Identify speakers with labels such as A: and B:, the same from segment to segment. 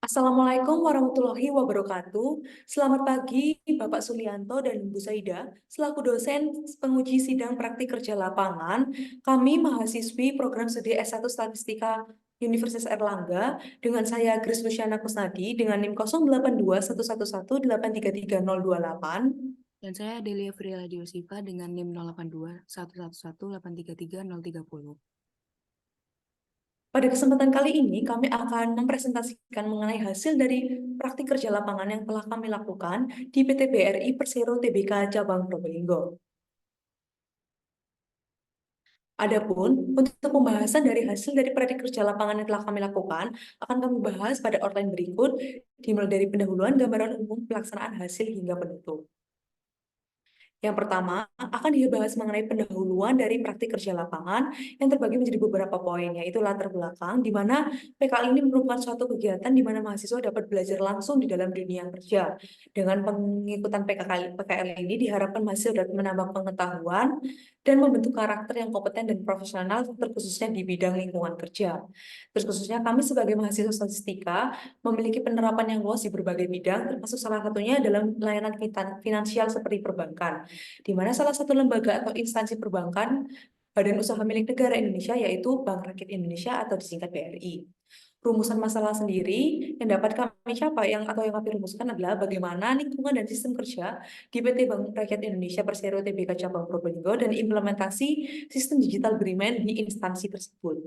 A: Assalamualaikum warahmatullahi wabarakatuh. Selamat pagi, Bapak Sulianto dan Bu Saida. Selaku dosen penguji sidang praktik kerja lapangan, kami mahasiswi program studi S1 Statistika Universitas Erlangga dengan saya Grace Luciana Kusnadi dengan NIM 082111833028.
B: Dan saya Delia Friela Diosiva dengan NIM 082 111 833 030.
A: Pada kesempatan kali ini, kami akan mempresentasikan mengenai hasil dari praktik kerja lapangan yang telah kami lakukan di PT BRI Persero Tbk Cabang Probolinggo. Adapun untuk pembahasan dari hasil dari praktik kerja lapangan yang telah kami lakukan, akan kami bahas pada outline berikut, dimulai dari pendahuluan gambaran umum pelaksanaan hasil hingga penutup. Yang pertama, akan dibahas mengenai pendahuluan dari praktik kerja lapangan yang terbagi menjadi beberapa poin, yaitu latar belakang, di mana PKL ini merupakan suatu kegiatan di mana mahasiswa dapat belajar langsung di dalam dunia kerja. Dengan pengikutan PKL ini diharapkan mahasiswa dapat menambah pengetahuan dan membentuk karakter yang kompeten dan profesional, terkhususnya di bidang lingkungan kerja. Terus khususnya kami sebagai mahasiswa statistika memiliki penerapan yang luas di berbagai bidang, termasuk salah satunya dalam layanan finansial seperti perbankan, di mana salah satu lembaga atau instansi perbankan badan usaha milik negara Indonesia yaitu Bank Rakyat Indonesia atau disingkat BRI. Rumusan masalah sendiri yang dapat kami capai yang kami rumuskan adalah bagaimana lingkungan dan sistem kerja di PT Bank Rakyat Indonesia Persero Tbk Cabang Probolinggo dan implementasi sistem digital agreement di instansi tersebut.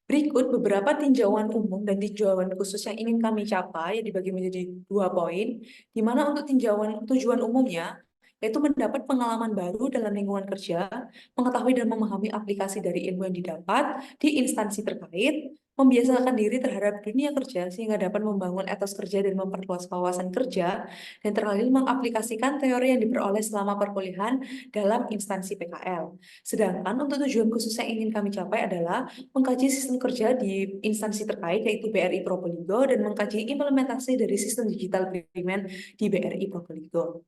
A: Berikut beberapa tinjauan umum dan tinjauan khusus yang ingin kami capai, yang dibagi menjadi 2 poin, di mana untuk tujuan umumnya, yaitu mendapat pengalaman baru dalam lingkungan kerja, mengetahui dan memahami aplikasi dari ilmu yang didapat di instansi terkait, membiasakan diri terhadap dunia kerja sehingga dapat membangun etos kerja dan memperluas wawasan kerja, dan terakhir mengaplikasikan teori yang diperoleh selama perkuliahan dalam instansi PKL. Sedangkan untuk tujuan khusus yang ingin kami capai adalah mengkaji sistem kerja di instansi terkait yaitu BRI Probolinggo dan mengkaji implementasi dari sistem digital agreement di BRI Probolinggo.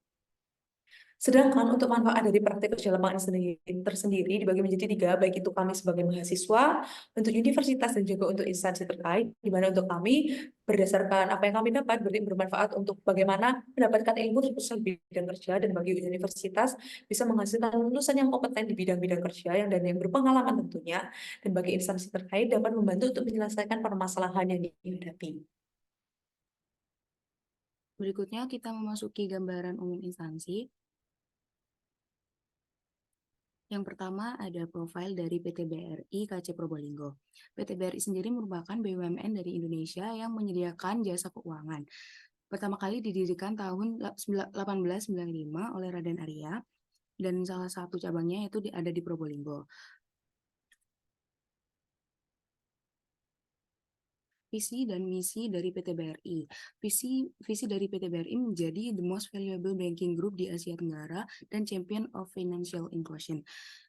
A: Sedangkan untuk manfaat dari praktik kerja lapangan tersendiri dibagi menjadi 3, baik itu kami sebagai mahasiswa, untuk universitas dan juga untuk instansi terkait, di mana untuk kami berdasarkan apa yang kami dapat bermanfaat untuk bagaimana mendapatkan ilmu khusus bidang kerja, dan bagi universitas bisa menghasilkan lulusan yang kompeten di bidang-bidang kerja dan yang berpengalaman tentunya, dan bagi instansi terkait dapat membantu untuk menyelesaikan permasalahan yang dihadapi.
B: Berikutnya kita memasuki gambaran umum instansi. Yang pertama ada profil dari PT BRI KC Probolinggo. PT BRI sendiri merupakan BUMN dari Indonesia yang menyediakan jasa keuangan. Pertama kali didirikan tahun 1895 oleh Raden Arya dan salah satu cabangnya itu ada di Probolinggo. Visi dan misi dari PT BRI. Visi dari PT BRI menjadi the most valuable banking group di Asia Tenggara dan champion of financial inclusion.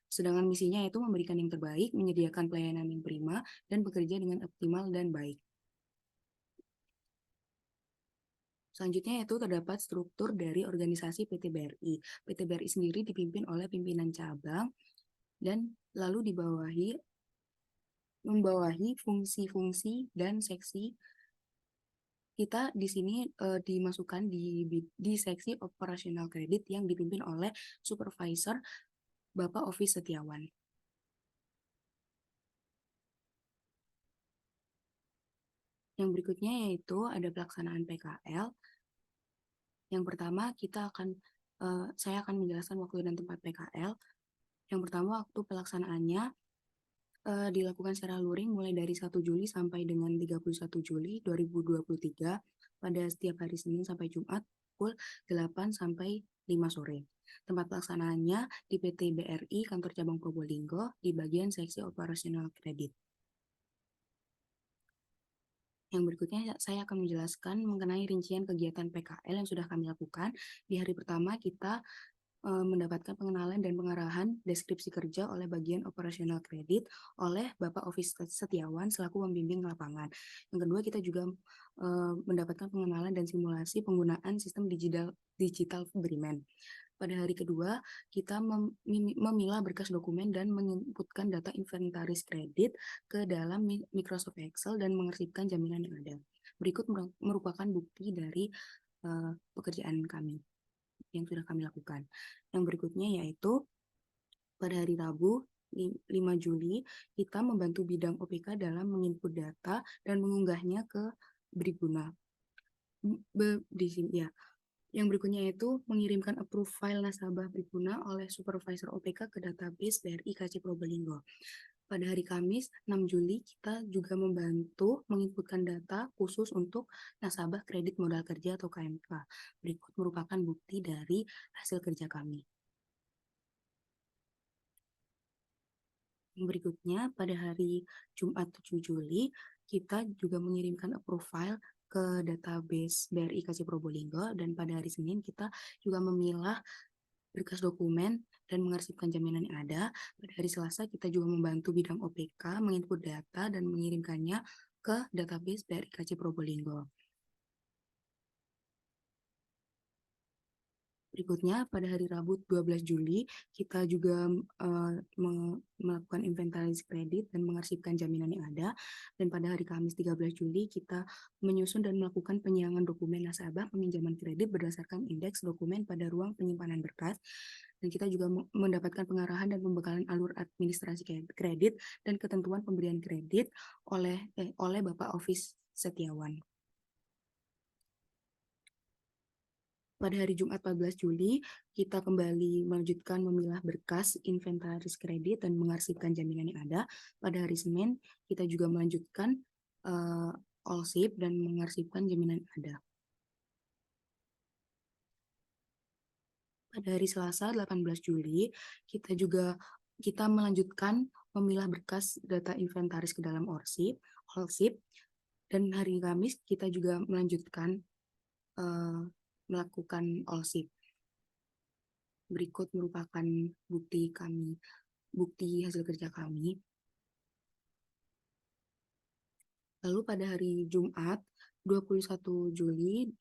B: Sedangkan misinya itu memberikan yang terbaik, menyediakan pelayanan yang prima, dan bekerja dengan optimal dan baik. Selanjutnya itu terdapat struktur dari organisasi PT BRI. PT BRI sendiri dipimpin oleh pimpinan cabang dan lalu membawahi fungsi-fungsi dan seksi. Kita di sini dimasukkan di seksi operasional kredit yang dipimpin oleh supervisor Bapak Office Setiawan. Yang berikutnya yaitu ada pelaksanaan PKL. Yang pertama saya akan menjelaskan waktu dan tempat PKL. Yang pertama waktu pelaksanaannya dilakukan secara luring mulai dari 1 Juli sampai dengan 31 Juli 2023 pada setiap hari Senin sampai Jumat pukul 8 sampai 5 sore. Tempat pelaksanaannya di PT BRI Kantor Cabang Probolinggo di bagian seksi operasional kredit. Yang berikutnya saya akan menjelaskan mengenai rincian kegiatan PKL yang sudah kami lakukan. Di hari pertama kita mendapatkan pengenalan dan pengarahan deskripsi kerja oleh bagian operasional kredit oleh Bapak Office Setiawan selaku pembimbing lapangan. Yang kedua kita juga mendapatkan pengenalan dan simulasi penggunaan sistem digital agreement. Pada hari kedua, kita memilah berkas dokumen dan menginputkan data inventaris kredit ke dalam Microsoft Excel dan mengarsipkan jaminan yang ada. Berikut merupakan bukti dari pekerjaan kami yang sudah kami lakukan. Yang berikutnya yaitu pada hari Rabu 5 Juli, kita membantu bidang OPK dalam menginput data dan mengunggahnya ke Briguna. Di sini ya. Yang berikutnya yaitu mengirimkan approve file nasabah Briguna oleh supervisor OPK ke database BRI KC Probolinggo. Pada hari Kamis 6 Juli, kita juga membantu menginputkan data khusus untuk nasabah kredit modal kerja atau KMK. Berikut merupakan bukti dari hasil kerja kami. Yang berikutnya, pada hari Jumat 7 Juli, kita juga mengirimkan approve file ke database BRI KC Probolinggo, dan pada hari Senin kita juga memilah berkas dokumen dan mengarsipkan jaminan yang ada. Pada hari Selasa kita juga membantu bidang OPK menginput data dan mengirimkannya ke database BRI KC Probolinggo. Berikutnya, pada hari Rabu 12 Juli, kita juga melakukan inventaris kredit dan mengarsipkan jaminan yang ada. Dan pada hari Kamis 13 Juli, kita menyusun dan melakukan penyiangan dokumen nasabah peminjaman kredit berdasarkan indeks dokumen pada ruang penyimpanan berkas. Dan kita juga mendapatkan pengarahan dan pembekalan alur administrasi kredit dan ketentuan pemberian kredit oleh Bapak Office Setiawan. Pada hari Jumat 14 Juli, kita kembali melanjutkan memilah berkas inventaris kredit dan mengarsipkan jaminan yang ada. Pada hari Senin, kita juga melanjutkan all-ship dan mengarsipkan jaminan yang ada. Pada hari Selasa 18 Juli, kita melanjutkan memilah berkas data inventaris ke dalam all-ship, dan hari Kamis kita juga melanjutkan melakukan all-ship. Berikut merupakan bukti hasil kerja kami. Lalu pada hari Jumat 21 Juli,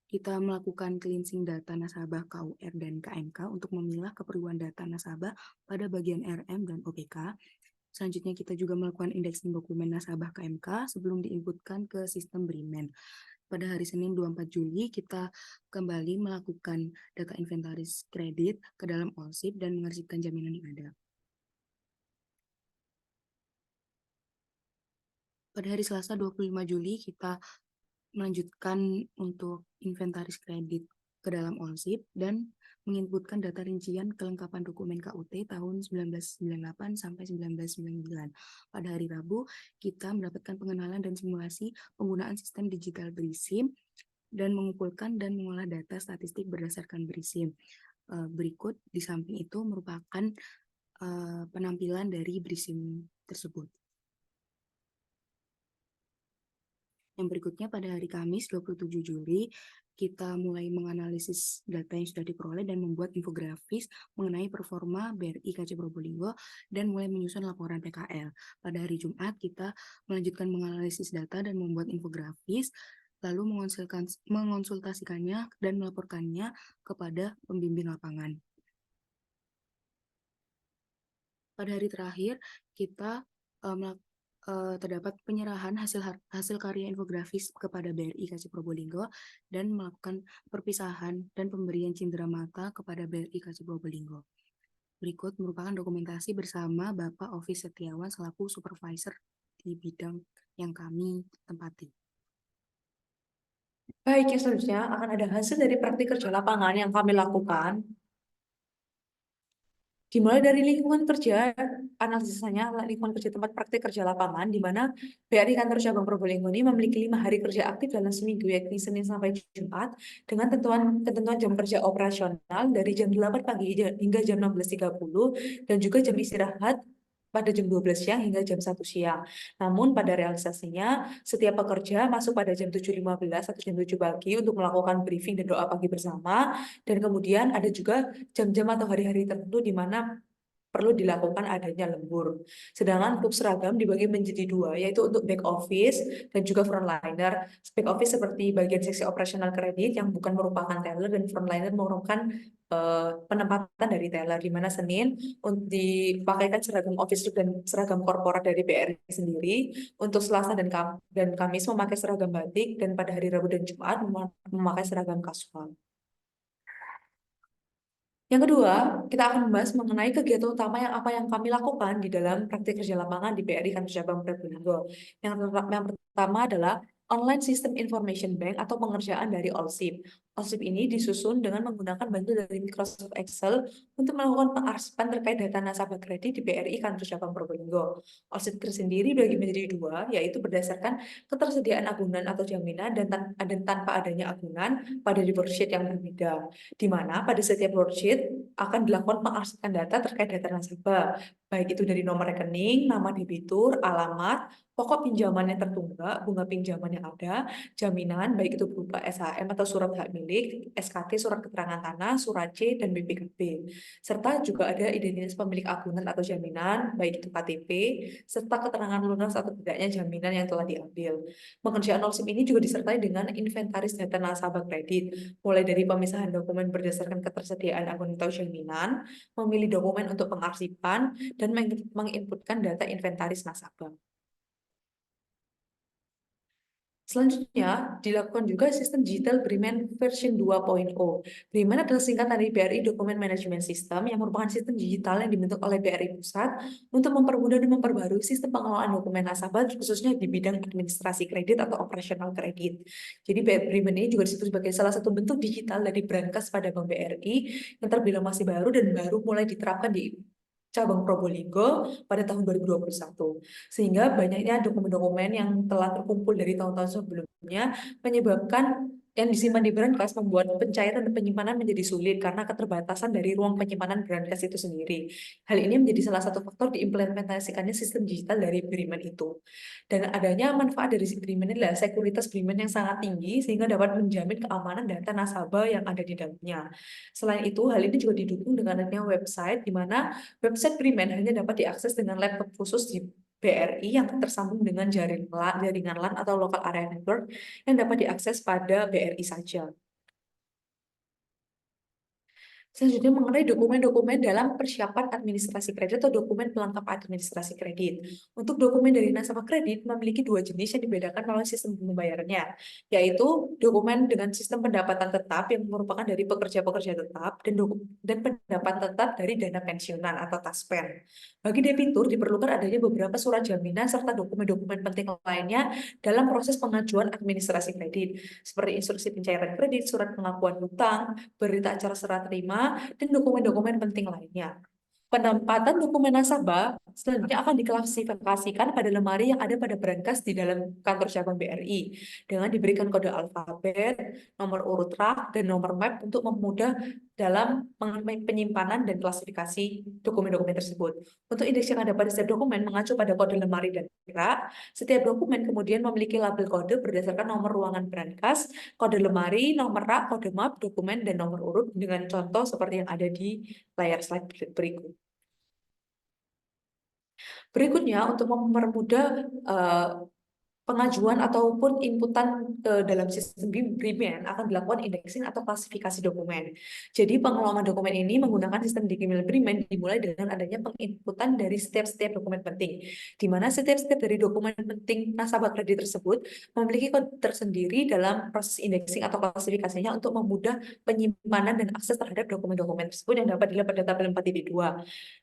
B: kita melakukan cleansing data nasabah KUR dan KMK untuk memilah keperluan data nasabah pada bagian RM dan OPK. Selanjutnya kita juga melakukan indexing dokumen nasabah KMK sebelum diinputkan ke sistem Brimen. Pada hari Senin 24 Juli, kita kembali melakukan data inventaris kredit ke dalam all-ship dan mengarsipkan jaminan yang ada. Pada hari Selasa 25 Juli, kita melanjutkan untuk inventaris kredit ke dalam all-ship dan menginputkan data rincian kelengkapan dokumen KUT tahun 1998 sampai 1999. Pada hari Rabu, kita mendapatkan pengenalan dan simulasi penggunaan sistem digital BRISIM dan mengumpulkan dan mengolah data statistik berdasarkan BRISIM. Berikut di samping itu merupakan penampilan dari BRISIM tersebut. Yang berikutnya pada hari Kamis 27 Juli, kita mulai menganalisis data yang sudah diperoleh dan membuat infografis mengenai performa BRI KC Probolinggo dan mulai menyusun laporan PKL. Pada hari Jumat, kita melanjutkan menganalisis data dan membuat infografis, lalu mengonsultasikannya dan melaporkannya kepada pembimbing lapangan. Pada hari terakhir, kita terdapat penyerahan hasil karya infografis kepada BRI KC Probolinggo dan melakukan perpisahan dan pemberian cindera mata kepada BRI KC Probolinggo. Berikut merupakan dokumentasi bersama Bapak Office Setiawan selaku supervisor di bidang yang kami tempati.
A: Baik, ya selanjutnya akan ada hasil dari praktik kerja lapangan yang kami lakukan. Dimulai dari lingkungan kerja, analisisanya lingkungan kerja tempat praktik kerja lapangan, di mana BRI Kantor Cabang Probolinggo ini memiliki 5 hari kerja aktif dalam seminggu, yakni Senin sampai Jumat, dengan ketentuan jam kerja operasional dari jam 8 pagi hingga jam 16.30, dan juga jam istirahat pada jam 12 siang hingga jam 1 siang. Namun pada realisasinya, setiap pekerja masuk pada jam 7.15 atau jam 7 pagi untuk melakukan briefing dan doa pagi bersama, dan kemudian ada juga jam-jam atau hari-hari tertentu di mana perlu dilakukan adanya lembur. Sedangkan untuk seragam dibagi menjadi dua, yaitu untuk back office dan juga frontliner. Back office seperti bagian seksi operasional kredit yang bukan merupakan teller, dan frontliner merupakan penempatan dari teller, di mana Senin untuk dipakaikan seragam office dan seragam korporat dari BRI sendiri. Untuk Selasa dan Kamis memakai seragam batik, dan pada hari Rabu dan Jumat memakai seragam kasual. Yang kedua, kita akan membahas mengenai kegiatan utama yang kami lakukan di dalam praktik kerja lapangan di BRI Kantor Cabang Probolinggo. Yang pertama adalah Online System Information Bank atau pengerjaan dari OLSIP. OLSIP ini disusun dengan menggunakan bantuan dari Microsoft Excel untuk melakukan pengarsipan terkait data nasabah kredit di BRI Kantor Cabang Probolinggo. OLSIP tersendiri dibagi menjadi dua, yaitu berdasarkan ketersediaan agunan atau jaminan dan tanpa adanya agunan pada worksheet yang berbeda, di mana pada setiap worksheet akan dilakukan pengarsipan data terkait data nasabah, baik itu dari nomor rekening, nama debitur, alamat, pokok pinjaman yang tertunggak, bunga pinjaman yang ada, jaminan, baik itu berupa SHM atau surat hak milik, SKT, surat keterangan tanah, surat C, dan BPKB. Serta juga ada identitas pemilik agunan atau jaminan, baik itu KTP, serta keterangan lunas atau tidaknya jaminan yang telah diambil. Pengerjaan OLSIP ini juga disertai dengan inventaris data nasabah kredit, mulai dari pemisahan dokumen berdasarkan ketersediaan akun atau jaminan, memilih dokumen untuk pengarsipan, dan menginputkan data inventaris nasabah. Selanjutnya, dilakukan juga sistem digital Briman version 2.0. Briman adalah singkatan dari BRI Document Management System yang merupakan sistem digital yang dibentuk oleh BRI Pusat untuk mempermudah dan memperbarui sistem pengelolaan dokumen nasabah, khususnya di bidang administrasi kredit atau operasional kredit. Jadi Briman ini juga disebut sebagai salah satu bentuk digital dari Brankas pada Bank BRI yang terbilang masih baru dan baru mulai diterapkan di cabang Probolinggo pada tahun 2021. Sehingga banyaknya dokumen-dokumen yang telah terkumpul dari tahun-tahun sebelumnya menyebabkan yang disimpan di Brankas membuat pencairan dan penyimpanan menjadi sulit karena keterbatasan dari ruang penyimpanan Brankas itu sendiri. Hal ini menjadi salah satu faktor diimplementasikannya sistem digital dari Briman itu. Dan adanya manfaat dari Briman ini adalah sekuritas Briman yang sangat tinggi sehingga dapat menjamin keamanan data nasabah yang ada di dalamnya. Selain itu, hal ini juga didukung dengan adanya website di mana website Briman hanya dapat diakses dengan laptop khusus di BRI yang tersambung dengan jaringan LAN atau local area network yang dapat diakses pada BRI saja. Selanjutnya mengenai dokumen-dokumen dalam persiapan administrasi kredit atau dokumen pelengkap administrasi kredit. Untuk dokumen dari nasabah kredit memiliki dua jenis yang dibedakan melalui sistem pembayarannya, yaitu dokumen dengan sistem pendapatan tetap yang merupakan dari pekerja-pekerja tetap dan pendapatan tetap dari dana pensiunan atau TASPEN. Bagi debitur diperlukan adanya beberapa surat jaminan serta dokumen-dokumen penting lainnya dalam proses pengajuan administrasi kredit, seperti instruksi pencairan kredit, surat pengakuan hutang, berita acara serah terima, dan dokumen-dokumen penting lainnya. Penempatan dokumen nasabah selanjutnya akan diklasifikasikan pada lemari yang ada pada brankas di dalam kantor cabang BRI dengan diberikan kode alfabet, nomor urut rak, dan nomor map untuk memudahkan dalam penyimpanan dan klasifikasi dokumen-dokumen tersebut. Untuk indeks yang ada pada setiap dokumen mengacu pada kode lemari dan rak. Setiap dokumen kemudian memiliki label kode berdasarkan nomor ruangan brankas, kode lemari, nomor rak, kode map, dokumen, dan nomor urut dengan contoh seperti yang ada di layar slide berikut. Berikutnya, untuk mempermudah pengajuan ataupun inputan ke dalam sistem Briman akan dilakukan indexing atau klasifikasi dokumen. Jadi pengelolaan dokumen ini menggunakan sistem digital Briman dimulai dengan adanya penginputan dari setiap dokumen penting, di mana setiap dari dokumen penting nasabah kredit tersebut memiliki kode tersendiri dalam proses indexing atau klasifikasinya untuk memudah penyimpanan dan akses terhadap dokumen-dokumen tersebut yang dapat dilihat pada tabel 4.2.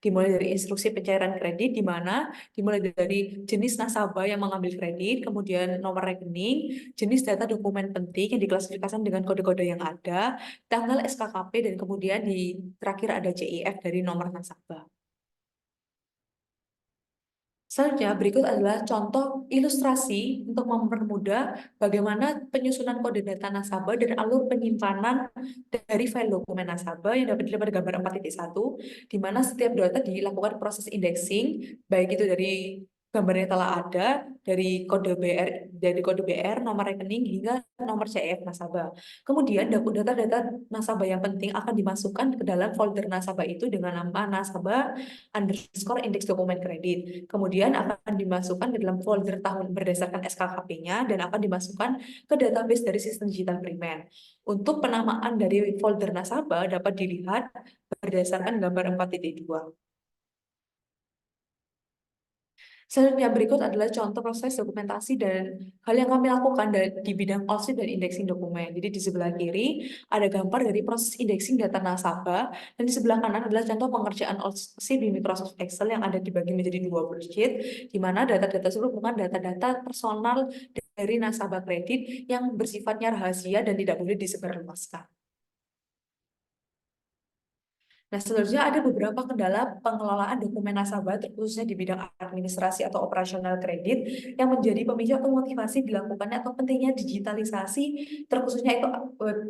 A: Dimulai dari instruksi pencairan kredit, di mana dimulai dari jenis nasabah yang mengambil kredit, kemudian nomor rekening, jenis data dokumen penting yang diklasifikasikan dengan kode-kode yang ada, tanggal SKKP, dan kemudian di terakhir ada CIF dari nomor nasabah. Selanjutnya, berikut adalah contoh ilustrasi untuk mempermudah bagaimana penyusunan kode data nasabah dan alur penyimpanan dari file dokumen nasabah yang dapat dilihat pada gambar 4.1, di mana setiap data dilakukan proses indexing, baik itu dari gambarnya telah ada dari kode BR, nomor rekening hingga nomor CEF nasabah. Kemudian data-data nasabah yang penting akan dimasukkan ke dalam folder nasabah itu dengan nama nasabah underscore indeks dokumen kredit. Kemudian akan dimasukkan ke dalam folder tahun berdasarkan SKKP-nya dan akan dimasukkan ke database dari sistem digital primer. Untuk penamaan dari folder nasabah dapat dilihat berdasarkan gambar 4.2. Selanjutnya berikut adalah contoh proses dokumentasi dan hal yang kami lakukan di bidang audit dan indexing dokumen. Jadi di sebelah kiri ada gambar dari proses indexing data nasabah dan di sebelah kanan adalah contoh pengerjaan audit di Microsoft Excel yang ada dibagi menjadi dua worksheet, di mana data-data tersebut merupakan data-data personal dari nasabah kredit yang bersifatnya rahasia dan tidak boleh disebarluaskan. Nah, selanjutnya ada beberapa kendala pengelolaan dokumen nasabah, terkhususnya di bidang administrasi atau operasional kredit, yang menjadi pemicu atau motivasi dilakukannya atau pentingnya digitalisasi, terkhususnya itu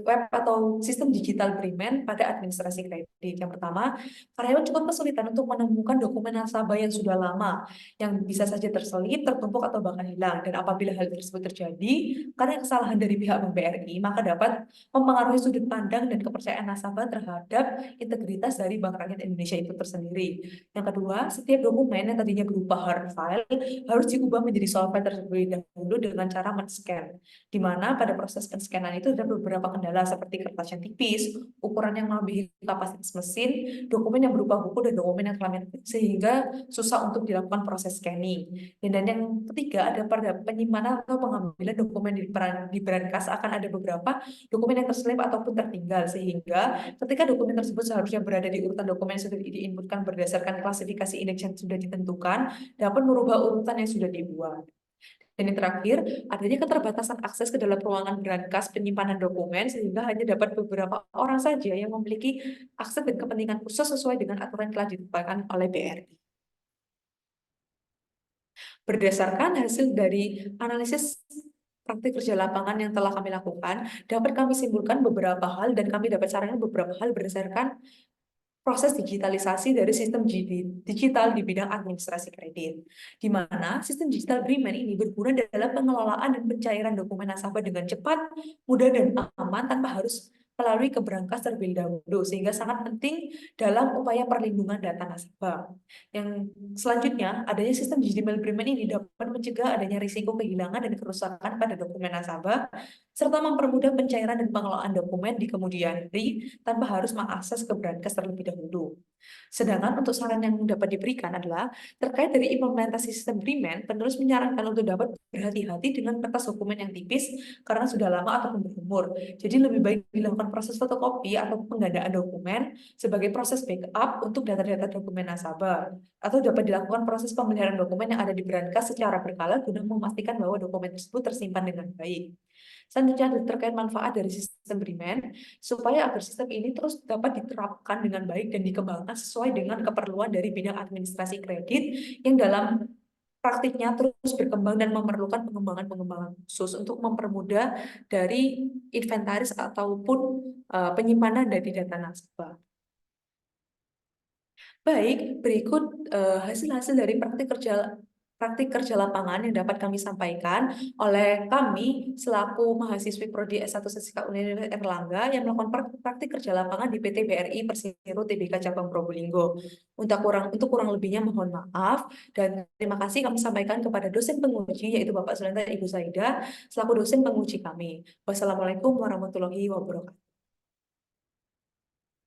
A: web atau sistem digital primer pada administrasi kredit. Yang pertama, karyawan cukup kesulitan untuk menemukan dokumen nasabah yang sudah lama, yang bisa saja terselip, tertumpuk, atau bahkan hilang. Dan apabila hal tersebut terjadi, karena kesalahan dari pihak Bank BRI, maka dapat mempengaruhi sudut pandang dan kepercayaan nasabah terhadap integritas dari Bank Rakyat Indonesia itu tersendiri. Yang kedua, setiap dokumen yang tadinya berupa hard file harus diubah menjadi soft file terlebih dahulu dengan cara men-scan. Di mana pada prosespen-scanan itu ada beberapa kendala seperti kertas yang tipis, ukuran yang melebihi kapasitas mesin, dokumen yang berupa buku dan dokumen yang telah sehingga susah untuk dilakukan proses scanning. Dan yang ketiga ada pada penyimpanan atau pengambilan dokumen di brankas akan ada beberapa dokumen yang terselip ataupun tertinggal, sehingga ketika dokumen tersebut seharusnya berada di urutan dokumen yang sudah diinputkan berdasarkan klasifikasi indeks yang sudah ditentukan, dapat merubah urutan yang sudah dibuat. Dan yang terakhir, adanya keterbatasan akses ke dalam ruangan brankas penyimpanan dokumen, sehingga hanya dapat beberapa orang saja yang memiliki akses dan kepentingan khusus sesuai dengan aturan yang telah ditetapkan oleh BRI. Berdasarkan hasil dari analisis praktik kerja lapangan yang telah kami lakukan, dapat kami simpulkan beberapa hal dan kami dapat sarankan beberapa hal berdasarkan proses digitalisasi dari sistem digital di bidang administrasi kredit, di mana sistem digital Briman ini berguna dalam pengelolaan dan pencairan dokumen nasabah dengan cepat, mudah, dan aman tanpa harus melalui ke brankas terlebih dahulu, sehingga sangat penting dalam upaya perlindungan data nasabah. Yang selanjutnya, adanya sistem digital Briman ini dapat mencegah adanya risiko kehilangan dan kerusakan pada dokumen nasabah, serta mempermudah pencairan dan pengelolaan dokumen di kemudian hari tanpa harus mengakses ke brankas terlebih dahulu. Sedangkan untuk saran yang dapat diberikan adalah terkait dari implementasi sistem Briman, penulis menyarankan untuk dapat berhati-hati dengan kertas dokumen yang tipis karena sudah lama ataupun berumur. Jadi lebih baik dilakukan proses fotokopi atau penggandaan dokumen sebagai proses backup untuk data-data dokumen nasabah, atau dapat dilakukan proses pemeliharaan dokumen yang ada di brankas secara berkala guna memastikan bahwa dokumen tersebut tersimpan dengan baik. Selanjutnya terkait manfaat dari sistem Briman, supaya agar sistem ini terus dapat diterapkan dengan baik dan dikembangkan sesuai dengan keperluan dari bidang administrasi kredit yang dalam praktiknya terus berkembang dan memerlukan pengembangan-pengembangan khusus untuk mempermudah dari inventaris ataupun penyimpanan dari data nasabah. Baik, berikut hasil-hasil dari praktik kerja lapangan yang dapat kami sampaikan oleh kami selaku mahasiswi Prodi S1 Sesika Universitas Erlangga yang melakukan praktik kerja lapangan di PT BRI Persero Tbk Cabang Probolinggo. Untuk kurang lebihnya mohon maaf dan terima kasih kami sampaikan kepada dosen penguji yaitu Bapak Sulenta Ibu Saida selaku dosen penguji kami. Wassalamualaikum warahmatullahi wabarakatuh.